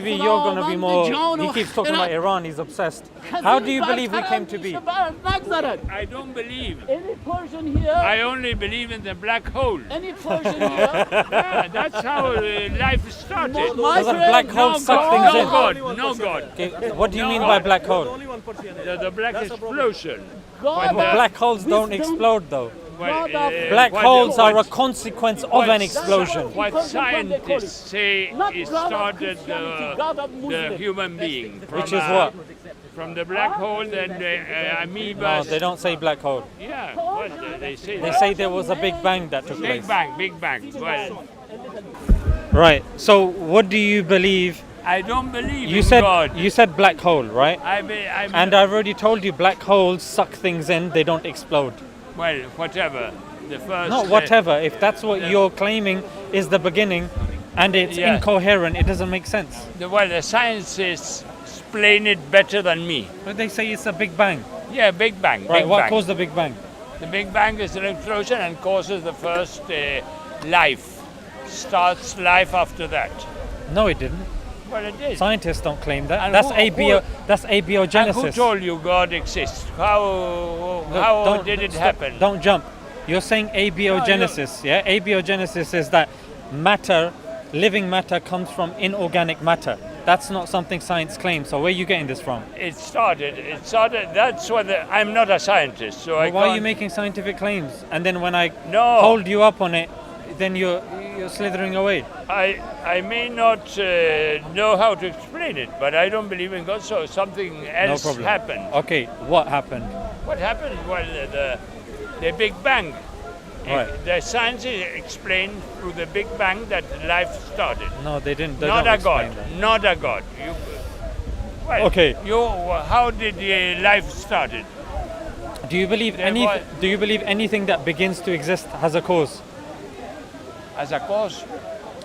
maybe you're going to be more. He keeps talking about Iran. He's obsessed. How do you believe we came to be? I don't believe. Any Persian here? I only believe in the black hole. Any Persian here? Yeah, that's how life started. Does a black hole suck things No in? God, no God. Okay, what do you mean by black hole? The black explosion. God, Black holes don't explode though. Well, Black what- holes are a what- consequence of an explosion. What scientists say Not is God of started Christianity, God of the Muslim. human being. Which is what? From the black hole and the No, amoebas. they don't say black hole. Yeah, well, they say They that. say there was a big bang that took place. Big bang, big bang. Well, Right. So what do you believe? I don't believe You in said God. you said black hole, right? I'm And I've already told you black holes suck things in, they don't explode. well, whatever. The first. Not whatever. If that's what you're claiming is the beginning and it's Yeah. incoherent, it doesn't make sense. Well, the scientists explain it better than me. But they say it's a big bang. Yeah, Big Bang. Right, Big what bang. caused the big bang? The Big Bang is an explosion and causes the first life. Starts life after that. No, it didn't. Well, it is. Scientists don't claim that. And that's who- that's And abiogenesis. who told you God exists? How Look, did it stop, happen? Don't jump. You're saying abiogenesis, yeah? Abiogenesis is that matter, living matter comes from inorganic matter. That's not something science claims. So where are you getting this from? It started. That's what I'm not a scientist, so I Why are you can't. making scientific claims? And then when I No. hold you up on it, then you're slithering away. I may not know how to explain it, but I don't believe in God, so something else no problem. happened. Okay, what happened? What happened? Well, the Big Bang. Right. The scientists explained through the Big Bang that life started. No, they didn't. They Not don't a God. explain that. Not a God. Well, Okay. How did life started? Do you believe Do you believe anything that begins to exist has a cause? As a cause?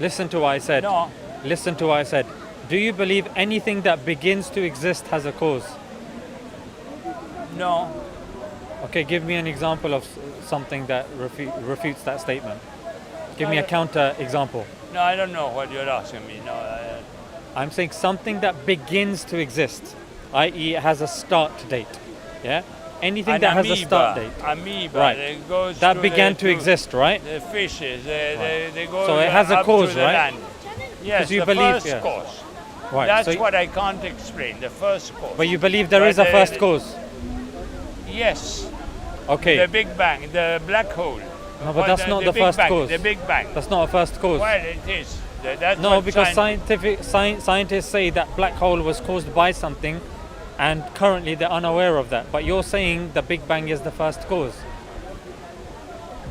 Listen to what I said. No. Listen to what I said. Do you believe anything that begins to exist has a cause? No. Okay, give me an example of something that refutes that statement. Give me a counter example. No, I don't know what you're asking me. No. I'm saying something that begins to exist, i.e. it has a start date. Yeah? Anything that has a start date. Amoeba. Right. It goes That began to exist, right? The fishes. They go So it has a up cause, to the right? land. Yes, you the believe- first yeah. cause. Right. That's so, what I can't explain. The first cause. but you believe there is a But, first cause? Yes. Okay. The Big Bang, the black hole. No, but that's not the Big first Bang, cause. The Big Bang. That's not a first cause. Well, it is. That's No, what because scientists say that black hole was caused by something, and currently they're unaware of that. But you're saying the Big Bang is the first cause.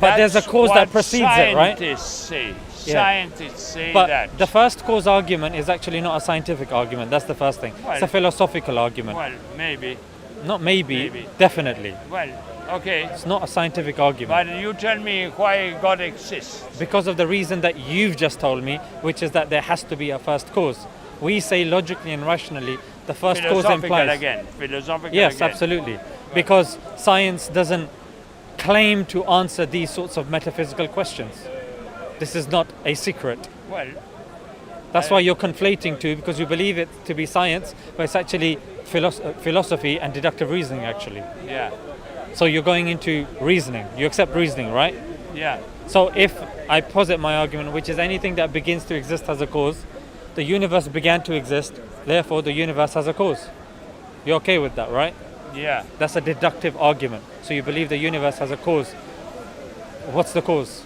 But there's a That's cause that what precedes it, right? Scientists say. Yeah. Scientists say But that. the first cause argument is actually not a scientific argument. That's the first thing. It's a Well- philosophical argument. Well, maybe. Not maybe, Maybe. definitely. Well, okay. It's not a scientific argument. But you tell me why God exists. Because of the reason that you've just told me, which is that there has to be a first cause. We say logically and rationally the first cause Philosophical implies. again. Philosophical Yes, again. absolutely. Because science doesn't claim to answer these sorts of metaphysical questions. This is not a secret. Well, That's why you're conflating two, because you believe it to be science, but it's actually philosophy and deductive reasoning, actually. yeah. So you're going into reasoning. You accept reasoning, right? Yeah. So if I posit my argument, which is anything that begins to exist has a cause, the universe began to exist, therefore the universe has a cause. You're okay with that, right? Yeah. That's a deductive argument. So you believe the universe has a cause. What's the cause?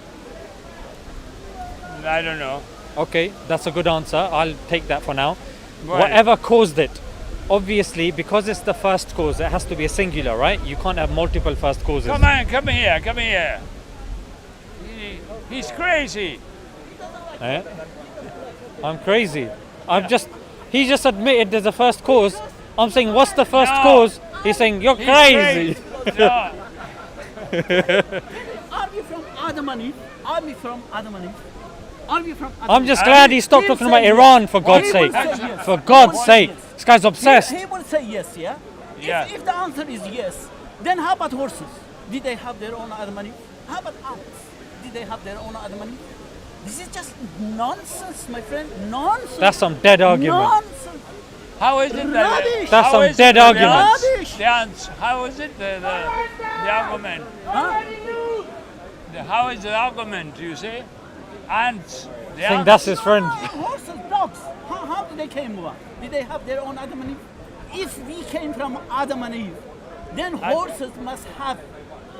I don't know. Okay, that's a good answer. I'll take that for now. Well, Whatever caused it, obviously, because it's the first cause, it has to be a singular, right? You can't have multiple first causes. Come on, come here, come here. He's crazy. Eh? I'm crazy. He just admitted there's a first cause. I'm saying, what's the first No. cause? He's saying, you're He's crazy. No. Are we from Adam and Eve? Are we from Adam and Eve? Are we from Adam I'm just I- glad he stopped He'll talking say about yes. Iran, for God's He sake. will say yes. For He God's will say sake. yes. This guy's obsessed. He will say yes, yeah? Yeah. If the answer is yes, then how about horses? Did they have their own Adam and Eve? How about ants? Did they have their own Adam and Eve? This is just nonsense, my friend. Nonsense. That's some dead argument. Nonsense. How is it that Rubbish. That's how some is dead it that arguments. How is it the argument? Huh? How is the argument? You say, ants. I think that's his friend. Horses, dogs. How did they came about? Did they have their own Adam and Eve? If we came from Adam and Eve, then horses must have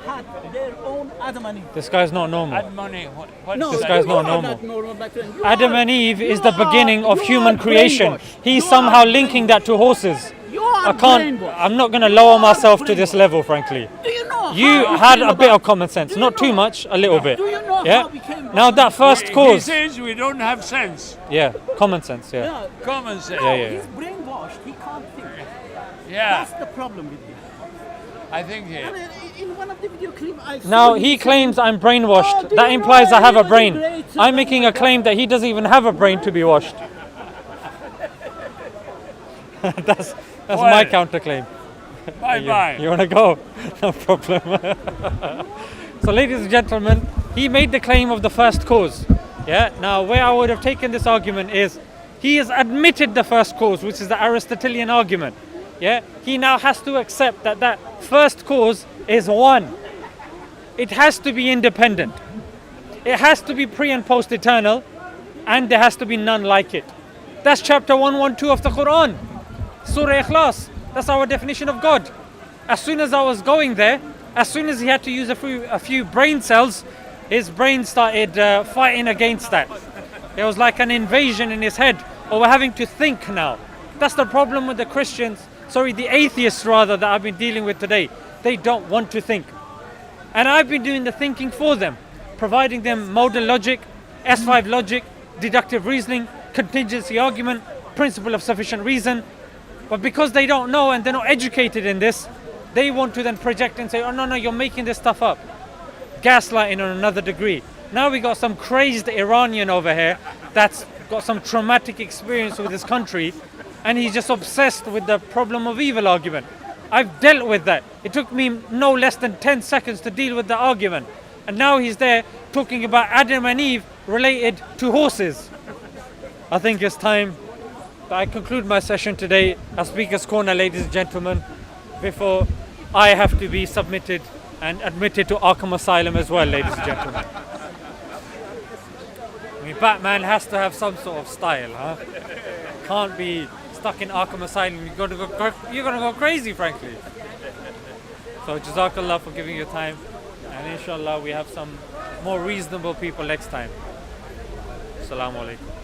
had their own Adam and Eve. This guy's not normal. Add money. What's No, This that? guy's you not are normal. normal, my friend. You Adam are- and Eve is you the are- beginning of you human are creation. brainwashed. He's You somehow are linking that to horses. You are I can't. brainwashed. I'm not going to lower myself to this level, frankly. Do you know You how we had came a bit about? of common sense, Do you not too know- much, a little bit. Do you know Yeah. how we came Now about? that first He cause, says we don't have sense. yeah, common sense, yeah. Yeah. Common sense. Yeah, yeah. He's brainwashed. He can't think. Yeah, That's the problem with him. I think And in one of the video clips, I saw Now him he saying- claims I'm Oh, brainwashed. do That you implies know I have he a was brain. great I'm making a claim that he doesn't even have a brain to be washed. That's my Well, counterclaim. bye bye. You want to go? No problem. So, ladies and gentlemen, he made the claim of the first cause. Yeah. Now, where I would have taken this argument is, he has admitted the first cause, which is the Aristotelian argument. Yeah. He now has to accept that that first cause is one. It has to be independent. It has to be pre and post eternal, and there has to be none like it. That's chapter 112 of the Quran. Surah Ikhlas. That's our definition of God. As soon as I was going there, as soon as he had to use a few brain cells, his brain started fighting against that. There was like an invasion in his head. Or we're having to think now. That's the problem with the Christians, the atheists rather, that I've been dealing with today. They don't want to think. And I've been doing the thinking for them, providing them modal logic, S5 logic, deductive reasoning, contingency argument, principle of sufficient reason. But because they don't know and they're not educated in this, they want to then project and say, oh no, you're making this stuff up. Gaslighting on another degree. Now we got some crazed Iranian over here that's got some traumatic experience with his country, and he's just obsessed with the problem of evil argument. I've dealt with that. It took me no less than 10 seconds to deal with the argument. And now he's there talking about Adam and Eve related to horses. I think it's time that I conclude my session today at Speaker's Corner, ladies and gentlemen, before I have to be submitted and admitted to Arkham Asylum as well, ladies and gentlemen. I mean, Batman has to have some sort of style, huh? Can't be stuck in Arkham Asylum. You're gonna go crazy, frankly. So Jazakallah for giving your time, and inshallah we have some more reasonable people next time. Assalamu alaikum.